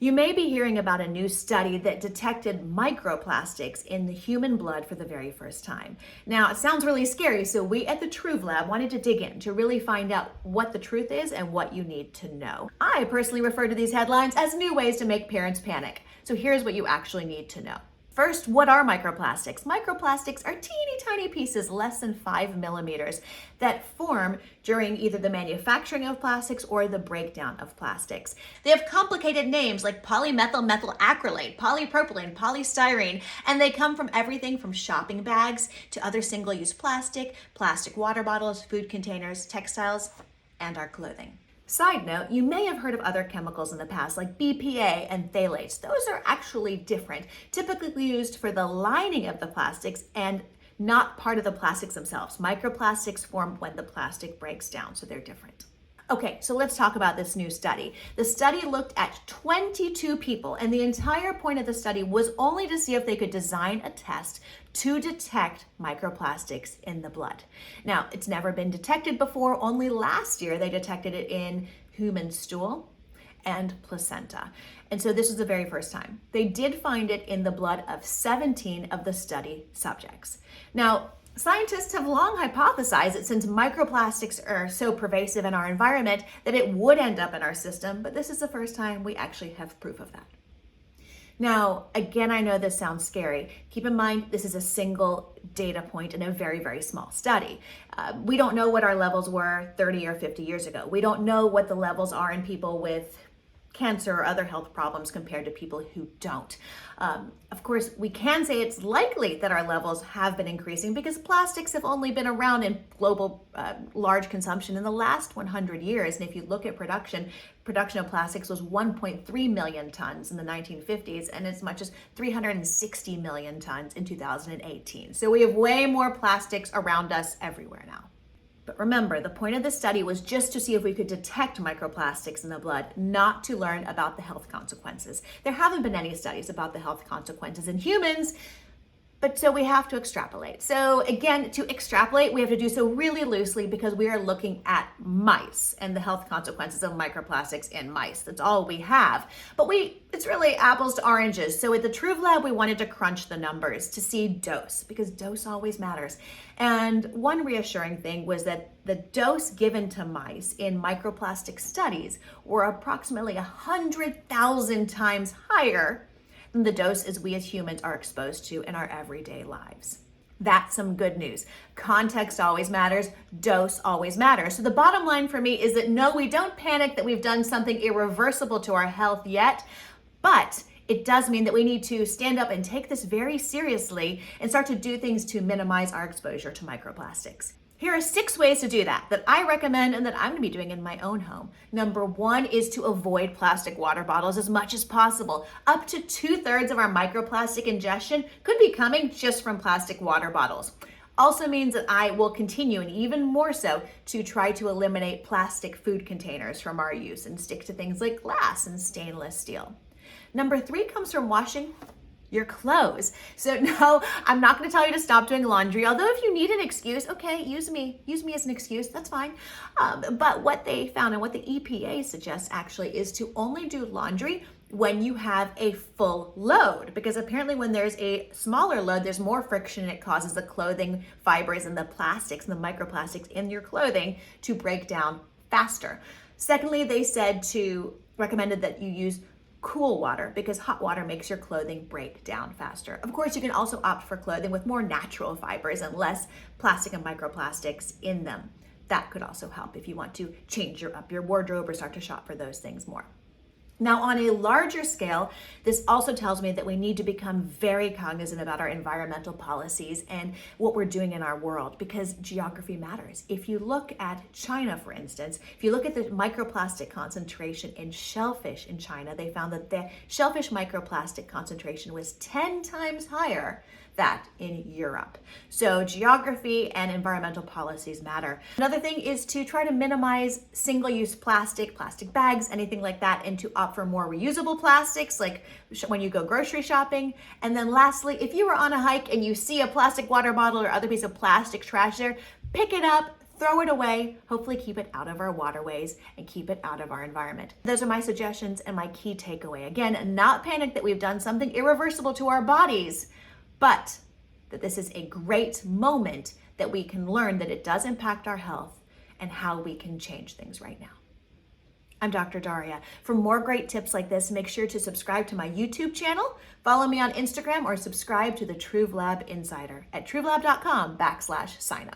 You may be hearing about a new study that detected microplastics in the human blood for the very first time. Now, it sounds really scary, so we at the Truth Lab wanted to dig in to really find out what the truth is and what you need to know. I personally refer to these headlines as new ways to make parents panic. So here's what you actually need to know. First, what are microplastics? Microplastics are teeny tiny pieces, less than 5 millimeters, that form during either the manufacturing of plastics or the breakdown of plastics. They have complicated names like polymethyl methyl acrylate, polypropylene, polystyrene, and they come from everything from shopping bags to other single-use plastic, plastic water bottles, food containers, textiles, and our clothing. Side note, you may have heard of other chemicals in the past like BPA and phthalates. Those are actually different, typically used for the lining of the plastics and not part of the plastics themselves. Microplastics form when the plastic breaks down, so they're different. Okay, so let's talk about this new study. The study looked at 22 people, and the entire point of the study was only to see if they could design a test to detect microplastics in the blood. Now, it's never been detected before. Only last year they detected it in human stool and placenta. And so this was the very first time. They did find it in the blood of 17 of the study subjects. Now, scientists have long hypothesized that since microplastics are so pervasive in our environment that it would end up in our system, but this is the first time we actually have proof of that. Now, again, I know this sounds scary. Keep in mind, this is a single data point in a very, very small study. We don't know what our levels were 30 or 50 years ago. We don't know what the levels are in people with cancer or other health problems compared to people who don't. Of course, we can say it's likely that our levels have been increasing because plastics have only been around in global large consumption in the last 100 years. And if you look at production of plastics was 1.3 million tons in the 1950s and as much as 360 million tons in 2018. So we have way more plastics around us everywhere now. But remember, the point of the study was just to see if we could detect microplastics in the blood, not to learn about the health consequences. There haven't been any studies about the health consequences in humans, but so we have to extrapolate. So again, to extrapolate, we have to do so really loosely because we are looking at mice and the health consequences of microplastics in mice. That's all we have. But it's really apples to oranges. So at the Truth Lab, we wanted to crunch the numbers to see dose because dose always matters. And one reassuring thing was that the dose given to mice in microplastic studies were approximately 100,000 times higher than the doses we as humans are exposed to in our everyday lives. That's some good news. Context always matters, dose always matters. So the bottom line for me is that no, we don't panic that we've done something irreversible to our health yet, but it does mean that we need to stand up and take this very seriously and start to do things to minimize our exposure to microplastics. Here are 6 ways to do that I recommend and that I'm going to be doing in my own home. Number 1 is to avoid plastic water bottles as much as possible. Up to 2/3 of our microplastic ingestion could be coming just from plastic water bottles. Also means that I will continue, and even more so, to try to eliminate plastic food containers from our use and stick to things like glass and stainless steel. Number 3 comes from washing your clothes. So no, I'm not going to tell you to stop doing laundry, although if you need an excuse, okay, use me as an excuse, that's fine. But what they found and what the EPA suggests actually is to only do laundry when you have a full load, because apparently when there's a smaller load, there's more friction and it causes the clothing fibers and the plastics and the microplastics in your clothing to break down faster. Secondly, they recommended that you use cool water because hot water makes your clothing break down faster. Of course, you can also opt for clothing with more natural fibers and less plastic and microplastics in them. That could also help if you want to change up your wardrobe or start to shop for those things more. Now, on a larger scale, this also tells me that we need to become very cognizant about our environmental policies and what we're doing in our world because geography matters. If you look at China, for instance, if you look at the microplastic concentration in shellfish in China, they found that the shellfish microplastic concentration was 10 times higher that in Europe. So geography and environmental policies matter. Another thing is to try to minimize single-use plastic bags, anything like that, and to opt for more reusable plastics, like when you go grocery shopping. And then lastly, if you are on a hike and you see a plastic water bottle or other piece of plastic trash there, pick it up, throw it away, hopefully keep it out of our waterways and keep it out of our environment. Those are my suggestions and my key takeaway. Again, not panic that we've done something irreversible to our bodies, but that this is a great moment that we can learn that it does impact our health and how we can change things right now. I'm Dr. Darria. For more great tips like this, make sure to subscribe to my YouTube channel, follow me on Instagram, or subscribe to the TrueLab Insider at truelab.com/signup.